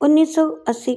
1980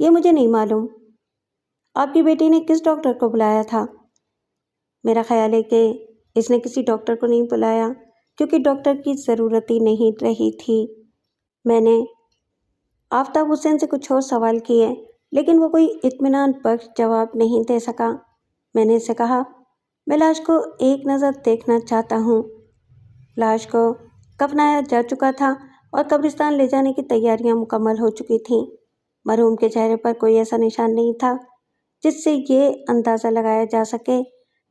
یہ مجھے نہیں معلوم۔ آپ کی بیٹی نے کس ڈاکٹر کو بلایا تھا؟ میرا خیال ہے کہ اس نے کسی ڈاکٹر کو نہیں بلایا کیونکہ ڈاکٹر کی ضرورت ہی نہیں رہی تھی۔ میں نے آفتاب حسین سے کچھ اور سوال کیے لیکن وہ کوئی اطمینان بخش جواب نہیں دے سکا۔ میں نے اس سے کہا، میں لاش کو ایک نظر دیکھنا چاہتا ہوں۔ لاش کو کفنایا جا چکا تھا اور قبرستان لے جانے کی تیاریاں مکمل ہو چکی تھیں۔ مرحوم کے چہرے پر کوئی ایسا نشان نہیں تھا جس سے یہ اندازہ لگایا جا سکے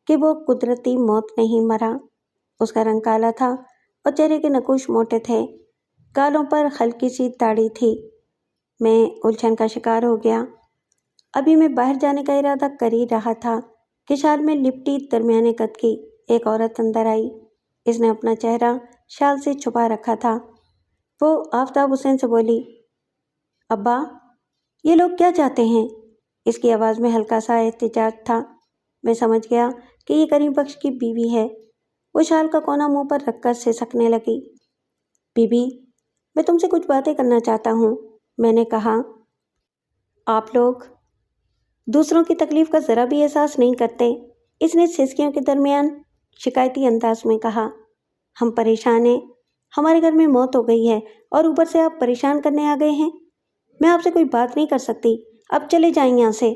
کہ وہ قدرتی موت نہیں مرا۔ اس کا رنگ کالا تھا اور چہرے کے نقوش موٹے تھے، گالوں پر ہلکی سی داڑھی تھی۔ میں الجھن کا شکار ہو گیا۔ ابھی میں باہر جانے کا ارادہ کر ہی رہا تھا کہ شال میں لپٹی درمیانے قد کی ایک عورت اندر آئی۔ اس نے اپنا چہرہ شال سے چھپا رکھا تھا۔ وہ آفتاب حسین سے بولی، ابا، یہ لوگ کیا چاہتے ہیں؟ اس کی آواز میں ہلکا سا احتجاج تھا۔ میں سمجھ گیا کہ یہ کریم بخش کی بیوی ہے۔ وہ شال کا کونا منہ پر رکھ کر سسکنے لگی۔ بی بی، میں تم سے کچھ باتیں کرنا چاہتا ہوں، میں نے کہا۔ آپ لوگ دوسروں کی تکلیف کا ذرا بھی احساس نہیں کرتے، اس نے سسکیوں کے درمیان شکایتی انداز میں کہا۔ ہم پریشان ہیں، ہمارے گھر میں موت ہو گئی ہے اور اوپر سے آپ پریشان کرنے آ گئے ہیں۔ میں آپ سے کوئی بات نہیں کر سکتی، اب چلے جائیں یہاں سے۔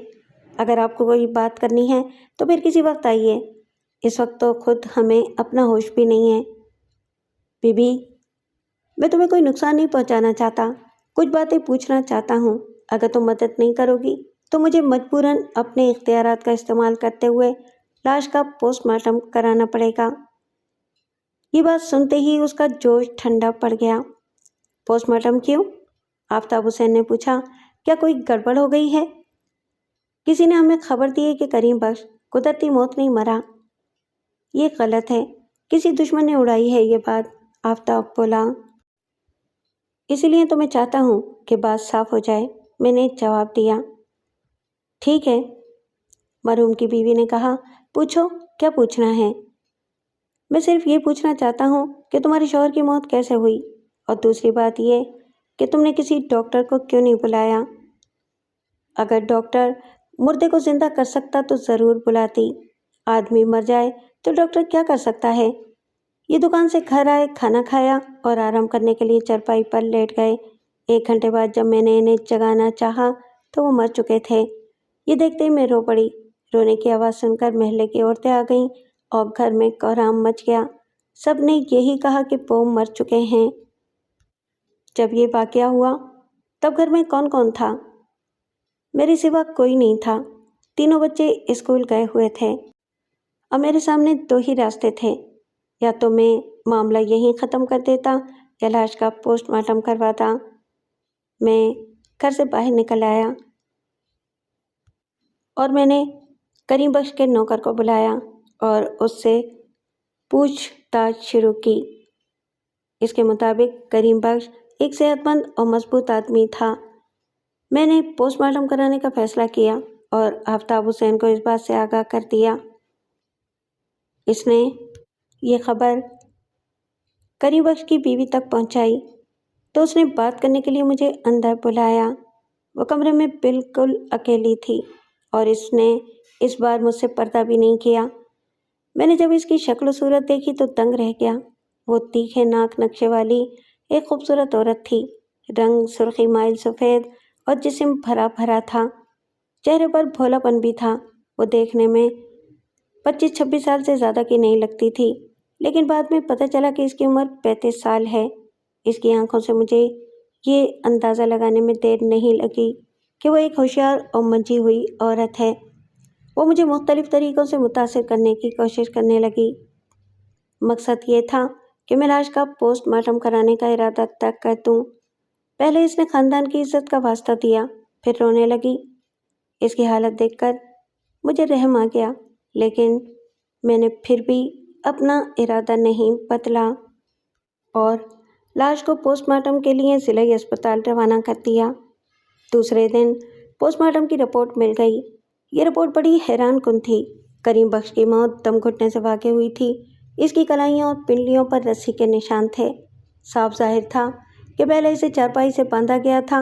اگر آپ کو کوئی بات کرنی ہے تو پھر کسی وقت آئیے، اس وقت تو خود ہمیں اپنا ہوش بھی نہیں ہے۔ بی بی، میں تمہیں کوئی نقصان نہیں پہنچانا چاہتا، کچھ باتیں پوچھنا چاہتا ہوں۔ اگر تم مدد نہیں کرو گی تو مجھے مجبوراً اپنے اختیارات کا استعمال کرتے ہوئے لاش کا پوسٹ مارٹم کرانا پڑے گا۔ یہ بات سنتے ہی اس کا جوش ٹھنڈا پڑ گیا۔ پوسٹ مارٹم کیوں؟ آفتاب حسین نے پوچھا۔ کیا کوئی گڑبڑ ہو گئی ہے؟ کسی نے ہمیں خبر دی ہے کہ کریم بخش قدرتی موت نہیں مرا۔ یہ غلط ہے، کسی دشمن نے اڑائی ہے یہ بات، آفتاب بولا۔ اسی لیے تو میں چاہتا ہوں کہ بات صاف ہو جائے، میں نے جواب دیا۔ ٹھیک ہے، مرحوم کی بیوی نے کہا، پوچھو، کیا پوچھنا ہے؟ میں صرف یہ پوچھنا چاہتا ہوں کہ تمہارے شوہر کی موت کیسے ہوئی، اور دوسری بات یہ کہ تم نے کسی ڈاکٹر کو کیوں نہیں بلایا؟ اگر ڈاکٹر مردے کو زندہ کر سکتا تو ضرور بلاتی۔ آدمی مر جائے تو ڈاکٹر کیا کر سکتا ہے؟ یہ دکان سے گھر آئے، کھانا کھایا اور آرام کرنے کے لیے چارپائی پر لیٹ گئے۔ 1 گھنٹے بعد جب میں نے انہیں جگانا چاہا تو وہ مر چکے تھے۔ یہ دیکھتے ہی میں رو پڑی۔ رونے کی آواز سن کر محلے کی عورتیں آ گئیں اور گھر میں کوہرام مچ گیا۔ سب نے یہی کہا کہ وہ مر چکے ہیں۔ جب یہ واقعہ ہوا تب گھر میں کون کون تھا؟ میرے سوا کوئی نہیں تھا۔ تینوں بچے اسکول گئے ہوئے تھے۔ اب میرے سامنے 2 ہی راستے تھے، یا تو میں معاملہ یہیں ختم کر دیتا یا لاش کا پوسٹ مارٹم کرواتا۔ میں گھر سے باہر نکل آیا اور میں نے کریم بخش کے نوکر کو بلایا اور اس سے پوچھ تاچھ شروع کی۔ اس کے مطابق کریم بخش ایک صحت مند اور مضبوط آدمی تھا۔ میں نے پوسٹ مارٹم کرانے کا فیصلہ کیا اور آفتاب حسین کو اس بات سے آگاہ کر دیا۔ اس نے یہ خبر کریم بخش کی بیوی تک پہنچائی تو اس نے بات کرنے کے لیے مجھے اندر بلایا۔ وہ کمرے میں بالکل اکیلی تھی اور اس نے اس بار مجھ سے پردہ بھی نہیں کیا۔ میں نے جب اس کی شکل و صورت دیکھی تو دنگ رہ گیا۔ وہ تیکھے ناک نقشے والی ایک خوبصورت عورت تھی، رنگ سرخی مائل سفید اور جسم بھرا بھرا تھا، چہرے پر بھولا پن بھی تھا۔ وہ دیکھنے میں 25-26 سال سے زیادہ کی نہیں لگتی تھی، لیکن بعد میں پتہ چلا کہ اس کی عمر 35 سال ہے۔ اس کی آنکھوں سے مجھے یہ اندازہ لگانے میں دیر نہیں لگی کہ وہ ایک ہوشیار اور منجھی ہوئی عورت ہے۔ وہ مجھے مختلف طریقوں سے متاثر کرنے کی کوشش کرنے لگی۔ مقصد یہ تھا کہ میں لاش کا پوسٹ مارٹم کرانے کا ارادہ تک کر دوں۔ پہلے اس نے خاندان کی عزت کا واسطہ دیا، پھر رونے لگی۔ اس کی حالت دیکھ کر مجھے رحم آ گیا، لیکن میں نے پھر بھی اپنا ارادہ نہیں بدلا اور لاش کو پوسٹ مارٹم کے لیے ضلعی اسپتال روانہ کر دیا۔ دوسرے دن پوسٹ مارٹم کی رپورٹ مل گئی۔ یہ رپورٹ بڑی حیران کن تھی۔ کریم بخش کی موت دم گھٹنے سے واقع ہوئی تھی۔ اس کی کلائیوں اور پنڈلیوں پر رسی کے نشان تھے۔ صاف ظاہر تھا کہ پہلے اسے چارپائی سے باندھا گیا تھا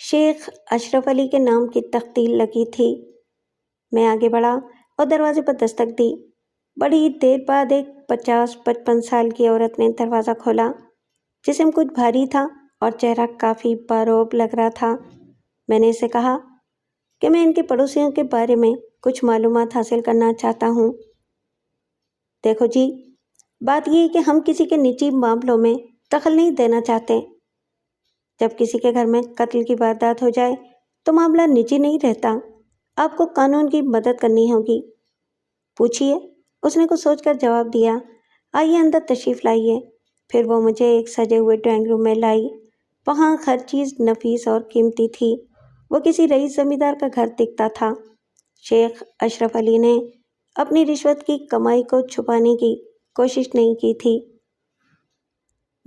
شیخ اشرف علی کے نام کی تختیل لگی تھی۔ میں آگے بڑھا اور دروازے پر دستک دی۔ بڑی دیر بعد ایک 50-55 سال کی عورت نے دروازہ کھولا۔ جسم کچھ بھاری تھا اور چہرہ کافی باروب لگ رہا تھا۔ میں نے اسے کہا کہ میں ان کے پڑوسیوں کے بارے میں کچھ معلومات حاصل کرنا چاہتا ہوں۔ دیکھو جی، بات یہ ہے کہ ہم کسی کے نجی معاملوں میں دخل نہیں دینا چاہتے۔ جب کسی کے گھر میں قتل کی واردات ہو جائے تو معاملہ نجی نہیں رہتا، آپ کو قانون کی مدد کرنی ہوگی۔ پوچھئے، اس نے کچھ سوچ کر جواب دیا۔ آئیے اندر تشریف لائیے۔ پھر وہ مجھے ایک سجے ہوئے ڈرائنگ روم میں لائی۔ وہاں ہر چیز نفیس اور قیمتی تھی۔ وہ کسی رئیس زمیندار کا گھر دکھتا تھا۔ شیخ اشرف علی نے اپنی رشوت کی کمائی کو چھپانے کی کوشش نہیں کی تھی۔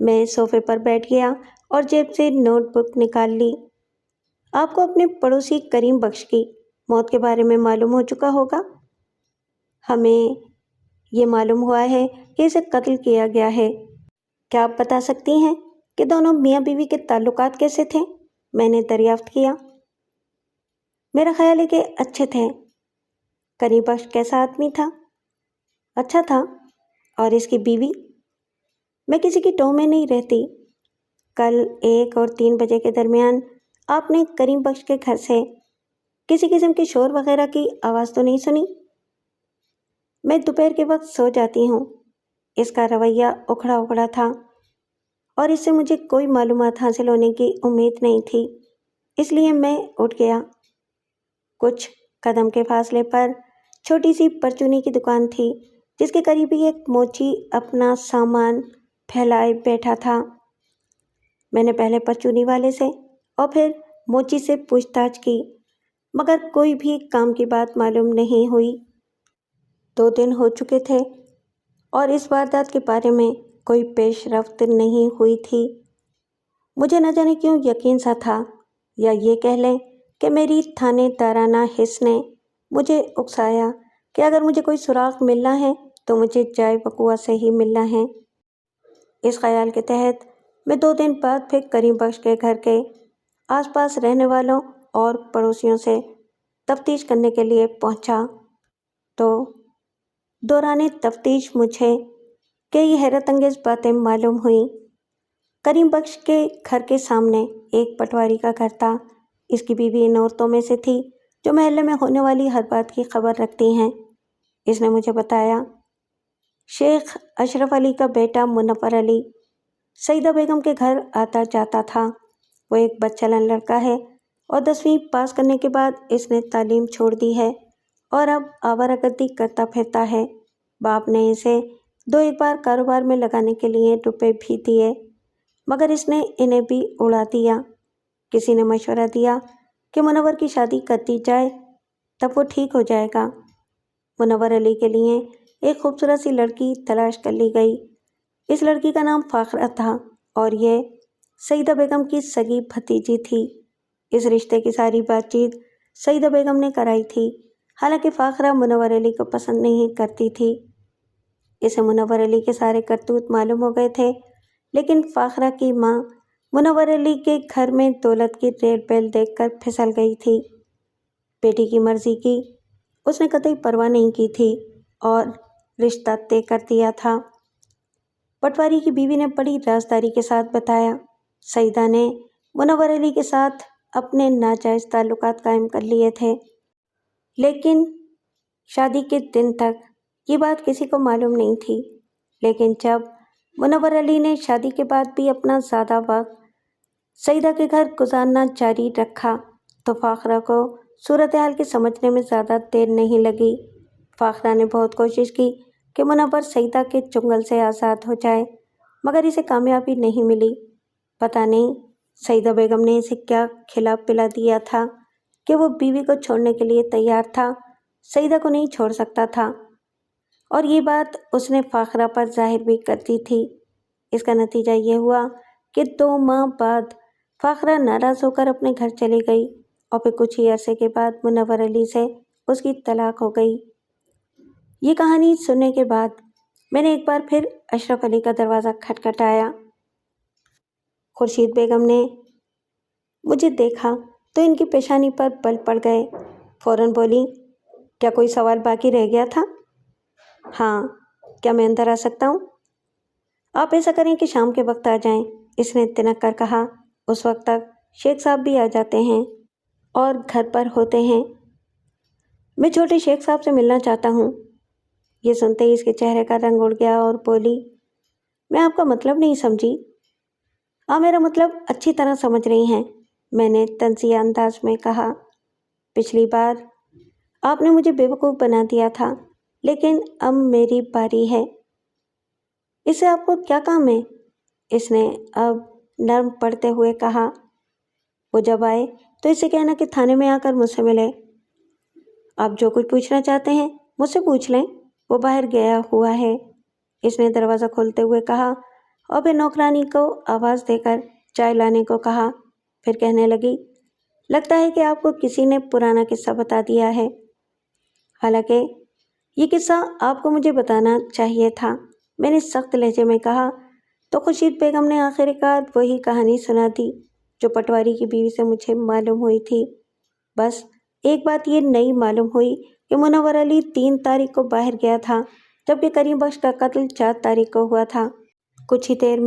میں صوفے پر بیٹھ گیا اور جیب سے نوٹ بک نکال لی۔ آپ کو اپنے پڑوسی کریم بخش کی موت کے بارے میں معلوم ہو چکا ہوگا۔ ہمیں یہ معلوم ہوا ہے کہ اسے قتل کیا گیا ہے۔ کیا آپ بتا سکتی ہیں کہ دونوں میاں بیوی کے تعلقات کیسے تھے؟ میں نے دریافت کیا۔ میرا خیال ہے کہ اچھے تھے۔ کریم بخش کیسا آدمی تھا؟ اچھا تھا۔ اور اس کی بیوی؟ میں کسی کی ٹو میں نہیں رہتی۔ کل 1 اور 3 بجے کے درمیان آپ نے کریم بخش کے گھر سے کسی قسم کے شور وغیرہ کی آواز تو نہیں سنی؟ میں دوپہر کے وقت سو جاتی ہوں۔ اس کا رویہ اکھڑا اکھڑا تھا اور اس سے مجھے کوئی معلومات حاصل ہونے کی امید نہیں تھی، اس لیے میں اٹھ گیا۔ کچھ قدم کے فاصلے پر چھوٹی سی پرچونی کی دکان تھی جس کے قریب ہی ایک موچی اپنا سامان پھیلائے بیٹھا تھا۔ میں نے پہلے پرچونی والے سے اور پھر موچی سے پوچھ تاچھ کی، مگر کوئی بھی کام کی بات معلوم نہیں ہوئی۔ 2 دن ہو چکے تھے اور اس واردات کے بارے میں کوئی پیش رفت نہیں ہوئی تھی۔ مجھے نہ جانے کیوں یقین سا تھا، یا یہ کہہ لیں کہ میری تھانے دارانہ حس نے مجھے اکسایا کہ اگر مجھے کوئی سراغ ملنا ہے تو مجھے جائے وقوع سے ہی ملنا ہے۔ اس خیال کے تحت میں 2 دن بعد پھر کریم بخش کے گھر کے آس پاس رہنے والوں اور پڑوسیوں سے تفتیش کرنے کے لیے پہنچا تو دوران تفتیش مجھے کئی حیرت انگیز باتیں معلوم ہوئیں۔ کریم بخش کے گھر کے سامنے ایک پٹواری کا گھر تھا۔ اس کی بیوی ان عورتوں میں سے تھی جو محلے میں ہونے والی ہر بات کی خبر رکھتی ہیں۔ اس نے مجھے بتایا شیخ اشرف علی کا بیٹا منور علی سیدہ بیگم کے گھر آتا جاتا تھا۔ وہ ایک بدچلن لڑکا ہے اور 10ویں پاس کرنے کے بعد اس نے تعلیم چھوڑ دی ہے اور اب آوارہ گردی کرتا پھرتا ہے۔ باپ نے اسے 2-1 بار کاروبار میں لگانے کے لیے روپے بھی دیے، مگر اس نے انہیں بھی اڑا دیا۔ کسی نے مشورہ دیا کہ منور کی شادی کر دی جائے، تب وہ ٹھیک ہو جائے گا۔ منور علی کے لیے ایک خوبصورت سی لڑکی تلاش کر لی گئی۔ اس لڑکی کا نام فاخرہ تھا اور یہ سیدہ بیگم کی سگی بھتیجی تھی۔ اس رشتے کی ساری بات چیت سیدہ بیگم نے کرائی تھی، حالانکہ فاخرہ منور علی کو پسند نہیں کرتی تھی۔ اسے منور علی کے سارے کرتوت معلوم ہو گئے تھے، لیکن فاخرہ کی ماں منور علی کے گھر میں دولت کی ریل بیل دیکھ کر پھسل گئی تھی۔ بیٹی کی مرضی کی اس نے قطعی پرواہ نہیں کی تھی اور رشتہ طے کر دیا تھا۔ پٹواری کی بیوی نے بڑی رازداری کے ساتھ بتایا سیدہ نے منور علی کے ساتھ اپنے ناجائز تعلقات قائم کر لیے تھے، لیکن شادی کے دن تک یہ بات کسی کو معلوم نہیں تھی۔ لیکن جب منور علی نے شادی کے بعد بھی اپنا زیادہ وقت سیدہ کے گھر گزارنا جاری رکھا تو فاخرہ کو صورتحال کے سمجھنے میں زیادہ دیر نہیں لگی۔ فاخرہ نے بہت کوشش کی کہ منور سیدہ کے چنگل سے آزاد ہو جائے، مگر اسے کامیابی نہیں ملی۔ پتہ نہیں سیدہ بیگم نے اسے کیا کھلا پلا دیا تھا کہ وہ بیوی کو چھوڑنے کے لیے تیار تھا، سیدہ کو نہیں چھوڑ سکتا تھا، اور یہ بات اس نے فاخرہ پر ظاہر بھی کر دی تھی۔ اس کا نتیجہ یہ ہوا کہ 2 ماہ بعد فاخرہ ناراض ہو کر اپنے گھر چلی گئی اور پھر کچھ ہی عرصے کے بعد منور علی سے اس کی طلاق ہو گئی۔ یہ کہانی سننے کے بعد میں نے ایک بار پھر اشرف علی کا دروازہ کھٹکھٹایا۔ خورشید بیگم نے مجھے دیکھا تو ان کی پیشانی پر بل پڑ گئے۔ فوراً بولی، کیا کوئی سوال باقی رہ گیا تھا؟ ہاں، کیا میں اندر آ سکتا ہوں؟ آپ ایسا کریں کہ شام کے وقت آ جائیں، اس نے تنک کر کہا۔ اس وقت تک شیخ صاحب بھی آ جاتے ہیں اور گھر پر ہوتے ہیں۔ میں چھوٹے شیخ صاحب سے ملنا چاہتا ہوں۔ یہ سنتے ہی اس کے چہرے کا رنگ اڑ گیا اور بولی، میں آپ کا مطلب نہیں سمجھی۔ آپ میرا مطلب اچھی طرح سمجھ رہی ہیں، میں نے طنزیہ انداز میں کہا۔ پچھلی بار آپ نے مجھے بیوقوف بنا دیا تھا، لیکن اب میری باری ہے۔ اس سے آپ کو کیا کام ہے؟ اس نے اب نرم پڑتے ہوئے کہا۔ وہ جب آئے تو اسے کہنا کہ تھانے میں آ کر مجھ سے ملے۔ آپ جو کچھ پوچھنا چاہتے ہیں مجھ سے پوچھ لیں، وہ باہر گیا ہوا ہے، اس نے دروازہ کھولتے ہوئے کہا اور پھر نوکرانی کو آواز دے کر چائے لانے کو کہا۔ پھر کہنے لگی، لگتا ہے کہ آپ کو کسی نے پرانا قصہ بتا دیا ہے، حالانکہ یہ قصہ آپ کو مجھے بتانا چاہیے تھا، میں نے سخت لہجے میں کہا۔ تو خورشید بیگم نے آخر کار وہی کہانی سنا دی جو پٹواری کی بیوی سے مجھے معلوم ہوئی تھی۔ بس ایک بات یہ نئی معلوم ہوئی کہ منور علی 3 تاریخ کو باہر گیا تھا، جبکہ کریم بخش کا قتل 4 تاریخ کو ہوا تھا۔ کچھ ہی دیر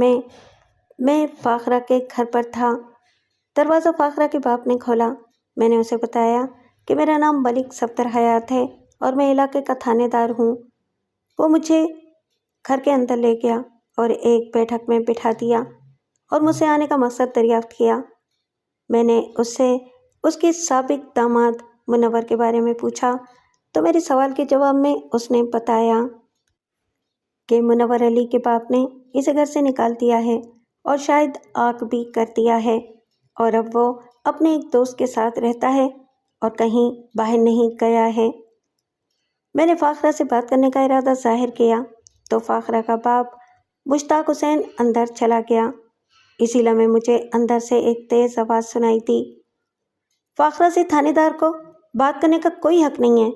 میں فاخرہ کے گھر پر تھا۔ دروازہ فاخرہ کے باپ نے کھولا۔ میں نے اسے بتایا کہ میرا نام ملک صفدر حیات ہے اور میں علاقے کا تھانے دار ہوں۔ وہ مجھے گھر کے اندر لے گیا اور ایک بیٹھک میں بٹھا دیا اور مجھ سے آنے کا مقصد دریافت کیا۔ میں نے اس سے اس کے سابق داماد منور کے بارے میں پوچھا تو میرے سوال کے جواب میں اس نے بتایا کہ منور علی کے باپ نے اسے گھر سے نکال دیا ہے اور شاید آگ بھی کر دیا ہے، اور اب وہ اپنے ایک دوست کے ساتھ رہتا ہے اور کہیں باہر نہیں گیا ہے۔ میں نے فاخرہ سے بات کرنے کا ارادہ ظاہر کیا تو فاخرہ کا باپ مشتاق حسین اندر چلا گیا۔ اسی لمحے مجھے اندر سے ایک تیز آواز سنائی دی، فاخرہ سے تھانے دار کو بات کرنے کا کوئی حق نہیں ہے۔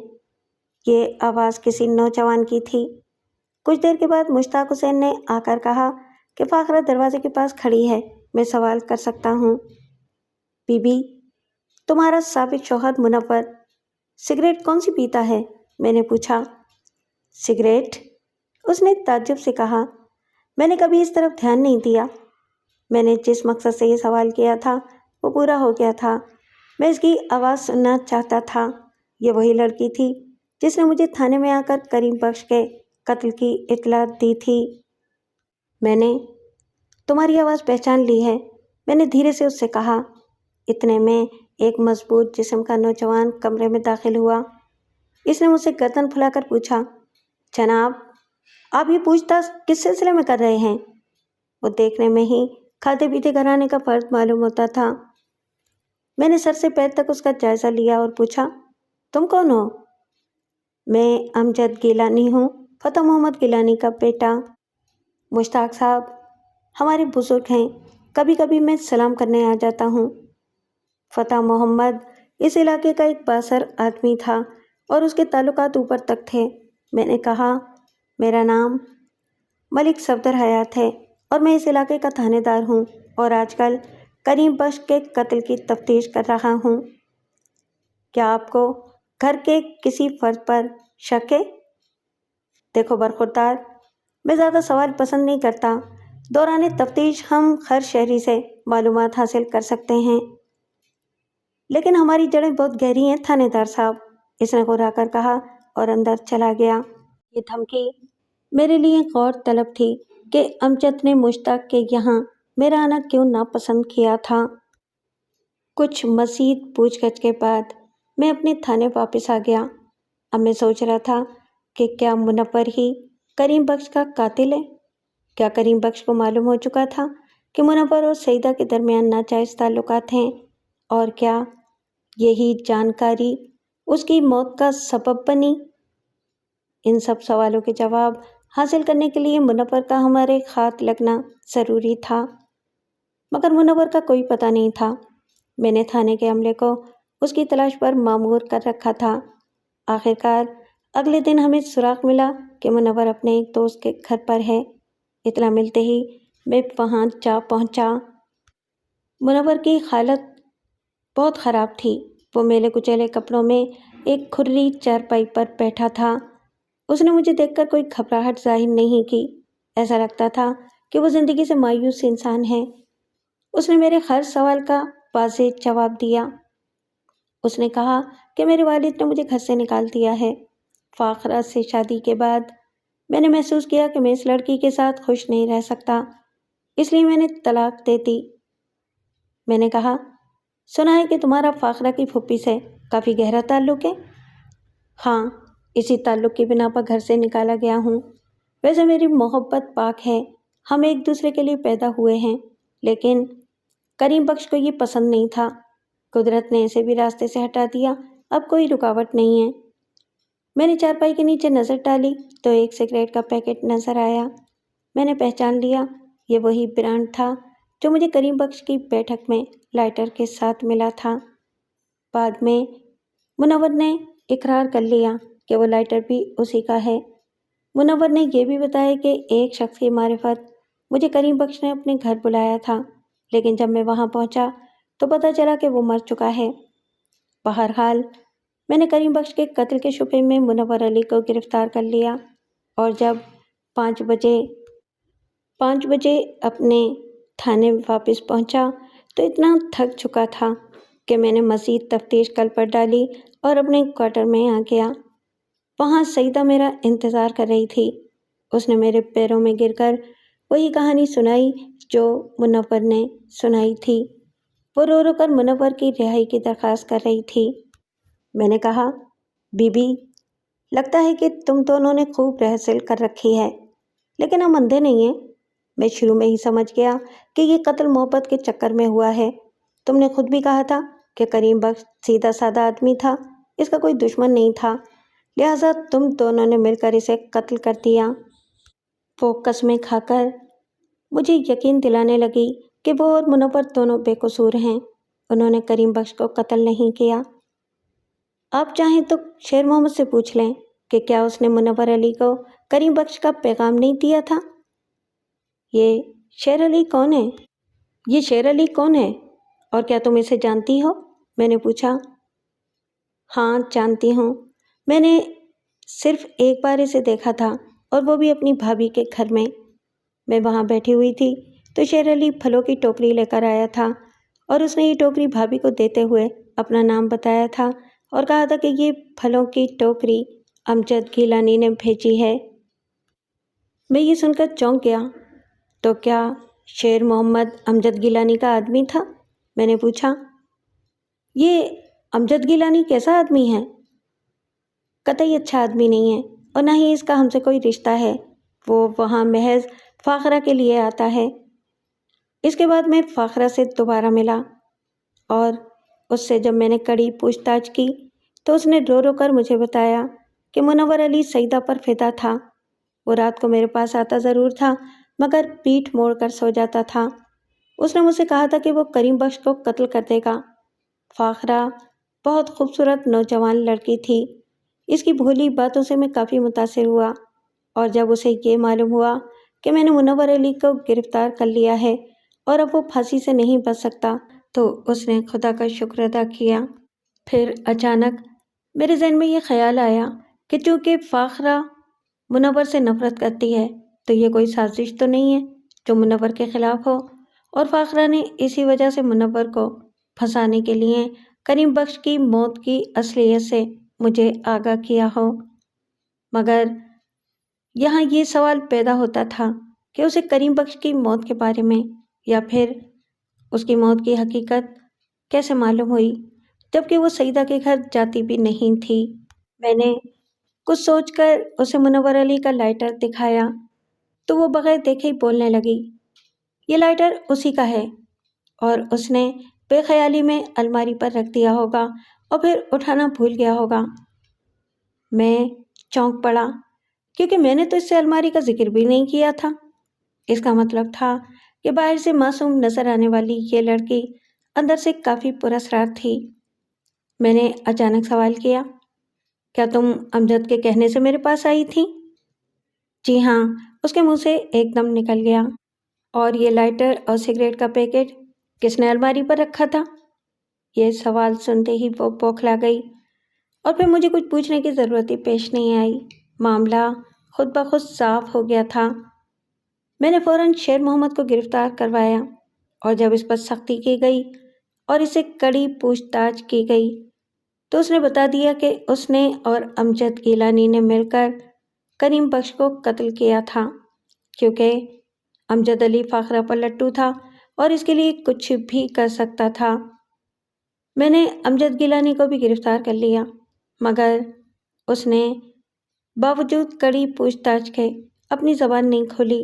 یہ آواز کسی نوجوان کی تھی۔ کچھ دیر کے بعد مشتاق حسین نے آ کر کہا کہ فاخرہ دروازے کے پاس کھڑی ہے، میں سوال کر سکتا ہوں۔ بی بی، تمہارا سابق شوہر منور سگریٹ کون سی پیتا ہے؟ میں نے پوچھا۔ سگریٹ؟ اس نے تعجب سے کہا۔ میں نے کبھی اس طرف دھیان نہیں دیا۔ میں نے جس مقصد سے یہ سوال کیا تھا وہ پورا ہو گیا تھا۔ میں اس کی آواز سننا چاہتا تھا۔ یہ وہی لڑکی تھی جس نے مجھے تھانے میں آ کر کریم بخش کے قتل کی اطلاع دی تھی۔ میں نے تمہاری آواز پہچان لی ہے، میں نے دھیرے سے اس سے کہا۔ اتنے میں ایک مضبوط جسم کا نوجوان کمرے میں داخل ہوا۔ اس نے مجھ سے گردن پھلا کر پوچھا، جناب، آپ یہ پوچھ تاچھ کس سلسلے میں کر رہے ہیں؟ وہ دیکھنے میں ہی کھاتے پیتے گھرانے کا فرد معلوم ہوتا تھا۔ میں نے سر سے پیر تک اس کا جائزہ لیا اور پوچھا، تم کون ہو؟ میں امجد گیلانی ہوں، فتح محمد گیلانی کا بیٹا۔ مشتاق صاحب ہمارے بزرگ ہیں، کبھی کبھی میں سلام کرنے آ جاتا ہوں۔ فتح محمد اس علاقے کا ایک بااثر آدمی تھا اور اس کے تعلقات اوپر تک تھے۔ میں نے کہا، میرا نام ملک صفدر حیات ہے اور میں اس علاقے کا تھانے دار ہوں اور آج کل کریم بخش کے قتل کی تفتیش کر رہا ہوں۔ کیا آپ کو گھر کے کسی فرد پر شک ہے؟ دیکھو برخوردار، میں زیادہ سوال پسند نہیں کرتا۔ دوران تفتیش ہم ہر شہری سے معلومات حاصل کر سکتے ہیں، لیکن ہماری جڑیں بہت گہری ہیں تھانے دار صاحب، اس نے گھبرا کر کہا اور اندر چلا گیا۔ یہ دھمکی میرے لیے غور طلب تھی کہ امجد نے مشتاق کے یہاں میرا آنا کیوں ناپسند کیا تھا۔ کچھ مزید پوچھ گچھ کے بعد میں اپنے تھانے واپس آ گیا۔ اب میں سوچ رہا تھا کہ کیا منور ہی کریم بخش کا قاتل ہے؟ کیا کریم بخش کو معلوم ہو چکا تھا کہ منور اور سعیدہ کے درمیان ناجائز تعلقات ہیں، اور کیا یہی جانکاری اس کی موت کا سبب بنی؟ ان سب سوالوں کے جواب حاصل کرنے کے لیے منور کا ہمارے ہاتھ لگنا ضروری تھا، مگر منور کا کوئی پتہ نہیں تھا۔ میں نے تھانے کے عملے کو اس کی تلاش پر مامور کر رکھا تھا۔ آخرکار اگلے دن ہمیں سراغ ملا کہ منور اپنے ایک دوست کے گھر پر ہے۔ اطلاع ملتے ہی میں وہاں جا پہنچا۔ منور کی حالت بہت خراب تھی۔ وہ میلے کچیلے کپڑوں میں ایک کھرری چارپائی پر بیٹھا تھا۔ اس نے مجھے دیکھ کر کوئی گھبراہٹ ظاہر نہیں کی۔ ایسا لگتا تھا کہ وہ زندگی سے مایوس انسان ہے۔ اس نے میرے ہر سوال کا واضح جواب دیا۔ اس نے کہا کہ میرے والد نے مجھے گھر سے نکال دیا ہے۔ فاخرہ سے شادی کے بعد میں نے محسوس کیا کہ میں اس لڑکی کے ساتھ خوش نہیں رہ سکتا، اس لیے میں نے طلاق دے دی۔ میں نے کہا، سنا ہے کہ تمہارا فاخرہ کی پھوپھی سے کافی گہرا تعلق ہے؟ ہاں، اسی تعلق کی بنا پر گھر سے نکالا گیا ہوں۔ ویسے میری محبت پاک ہے، ہم ایک دوسرے کے لیے پیدا ہوئے ہیں، لیکن کریم بخش کو یہ پسند نہیں تھا۔ قدرت نے اسے بھی راستے سے ہٹا دیا، اب کوئی رکاوٹ نہیں ہے۔ میں نے چارپائی کے نیچے نظر ڈالی تو ایک سگریٹ کا پیکٹ نظر آیا۔ میں نے پہچان لیا، یہ وہی برانڈ تھا جو مجھے کریم بخش کی بیٹھک میں لائٹر کے ساتھ ملا تھا۔ بعد میں منور نے اقرار کر لیا کہ وہ لائٹر بھی اسی کا ہے۔ منور نے یہ بھی بتایا کہ ایک شخص کی معرفت مجھے کریم بخش نے اپنے گھر بلایا تھا، لیکن جب میں وہاں پہنچا تو پتہ چلا کہ وہ مر چکا ہے۔ بہرحال میں نے کریم بخش کے قتل کے شبہے میں منور علی کو گرفتار کر لیا، اور جب 5 بجے اپنے تھانے واپس پہنچا تو اتنا تھک چکا تھا کہ میں نے مزید تفتیش کل پر ڈالی اور اپنے کوارٹر میں آ گیا۔ وہاں سعیدہ میرا انتظار کر رہی تھی۔ اس نے میرے پیروں میں گر کر وہی کہانی سنائی جو منور نے سنائی تھی۔ وہ رو رو کر منور کی رہائی کی درخواست کر رہی تھی۔ میں نے کہا، بی بی، لگتا ہے کہ تم دونوں نے خوب رہسل کر رکھی ہے، لیکن ہم اندھے نہیں ہیں۔ میں شروع میں ہی سمجھ گیا کہ یہ قتل محبت کے چکر میں ہوا ہے۔ تم نے خود بھی کہا تھا کہ کریم بخش سیدھا سادہ آدمی تھا، اس کا کوئی دشمن نہیں تھا، لہٰذا تم دونوں نے مل کر اسے قتل کر دیا۔ وہ قسمیں کھا کر مجھے یقین دلانے لگی کہ وہ اور منور دونوں بے قصور ہیں، انہوں نے کریم بخش کو قتل نہیں کیا۔ آپ چاہیں تو شیر محمد سے پوچھ لیں کہ کیا اس نے منور علی کو کریم بخش کا پیغام نہیں دیا تھا۔ یہ شیر علی کون ہے اور کیا تم اسے جانتی ہو؟ میں نے پوچھا۔ ہاں، جانتی ہوں، میں نے صرف ایک بار اسے دیکھا تھا، اور وہ بھی اپنی بھابھی کے گھر میں۔ میں وہاں بیٹھی ہوئی تھی تو شیر علی پھلوں کی ٹوکری لے کر آیا تھا، اور اس نے یہ ٹوکری بھابھی کو دیتے ہوئے اپنا نام بتایا تھا اور کہا تھا کہ یہ پھلوں کی ٹوکری امجد گیلانی نے بھیجی ہے۔ میں یہ سن کر چونک گیا۔ تو کیا شیر محمد امجد گیلانی کا آدمی تھا؟ میں نے پوچھا۔ یہ امجد گیلانی کیسا آدمی ہے؟ قطعی اچھا آدمی نہیں ہے، اور نہ ہی اس کا ہم سے کوئی رشتہ ہے۔ وہ وہاں محض فاخرہ کے لیے آتا ہے۔ اس کے بعد میں فاخرہ سے دوبارہ ملا، اور اس سے جب میں نے کڑی پوچھ تاچھ کی تو اس نے رو رو کر مجھے بتایا کہ منور علی سعیدہ پر فدا تھا۔ وہ رات کو میرے پاس آتا ضرور تھا، مگر پیٹھ موڑ کر سو جاتا تھا۔ اس نے مجھ سے کہا تھا کہ وہ کریم بخش کو قتل کر دے گا۔ فاخرہ بہت خوبصورت نوجوان لڑکی تھی۔ اس کی بھولی باتوں سے میں کافی متاثر ہوا، اور جب اسے یہ معلوم ہوا کہ میں نے منور علی کو گرفتار کر لیا ہے اور اب وہ پھانسی سے نہیں بچ سکتا، تو اس نے خدا کا شکر ادا کیا۔ پھر اچانک میرے ذہن میں یہ خیال آیا کہ چونکہ فاخرہ منور سے نفرت کرتی ہے تو یہ کوئی سازش تو نہیں ہے جو منور کے خلاف ہو، اور فاخرہ نے اسی وجہ سے منور کو پھنسانے کے لیے کریم بخش کی موت کی اصلیت سے مجھے آگاہ کیا ہو۔ مگر یہاں یہ سوال پیدا ہوتا تھا کہ اسے کریم بخش کی موت کے بارے میں یا پھر اس کی موت کی حقیقت کیسے معلوم ہوئی، جبکہ وہ سعیدہ کے گھر جاتی بھی نہیں تھی۔ میں نے کچھ سوچ کر اسے منور علی کا لائٹر دکھایا تو وہ بغیر دیکھے ہی بولنے لگی، یہ لائٹر اسی کا ہے، اور اس نے بے خیالی میں الماری پر رکھ دیا ہوگا اور پھر اٹھانا بھول گیا ہوگا۔ میں چونک پڑا کیونکہ میں نے تو اس سے الماری کا ذکر بھی نہیں کیا تھا۔ اس کا مطلب تھا کہ باہر سے معصوم نظر آنے والی یہ لڑکی اندر سے کافی پراسرار تھی۔ میں نے اچانک سوال کیا، کیا تم امجد کے کہنے سے میرے پاس آئی تھی؟ جی ہاں، اس کے منہ سے ایک دم نکل گیا۔ اور یہ لائٹر اور سگریٹ کا پیکٹ کس نے الماری پر رکھا تھا؟ یہ سوال سنتے ہی وہ بوکھلا گئی اور پھر مجھے کچھ پوچھنے کی ضرورت ہی پیش نہیں آئی۔ معاملہ خود بخود صاف ہو گیا تھا۔ میں نے فوراً شیر محمد کو گرفتار کروایا اور جب اس پر سختی کی گئی اور اسے کڑی پوچھ تاچھ کی گئی تو اس نے بتا دیا کہ اس نے اور امجد گیلانی نے مل کر کریم بخش کو قتل کیا تھا، کیونکہ امجد علی فاخرہ پر لٹو تھا اور اس کے لیے کچھ بھی کر سکتا تھا۔ میں نے امجد گیلانی کو بھی گرفتار کر لیا، مگر اس نے باوجود کڑی پوچھ تاچھ کے اپنی زبان نہیں کھولی،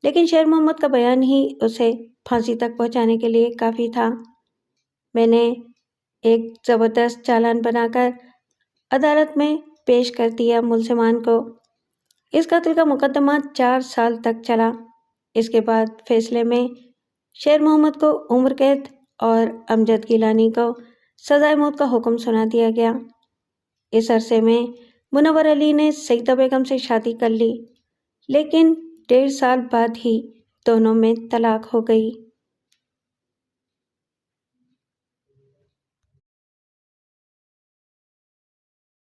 لیکن شیر محمد کا بیان ہی اسے پھانسی تک پہنچانے کے لیے کافی تھا۔ میں نے ایک زبردست چالان بنا کر عدالت میں پیش کر دیا ملزمان کو۔ اس قتل کا مقدمہ 4 سال تک چلا۔ اس کے بعد فیصلے میں شیر محمد کو عمر قید اور امجد گیلانی کو سزائے موت کا حکم سنا دیا گیا۔ اس عرصے میں منور علی نے سیدہ بیگم سے شادی کر لی، لیکن 1.5 سال بعد ہی دونوں میں طلاق ہو گئی۔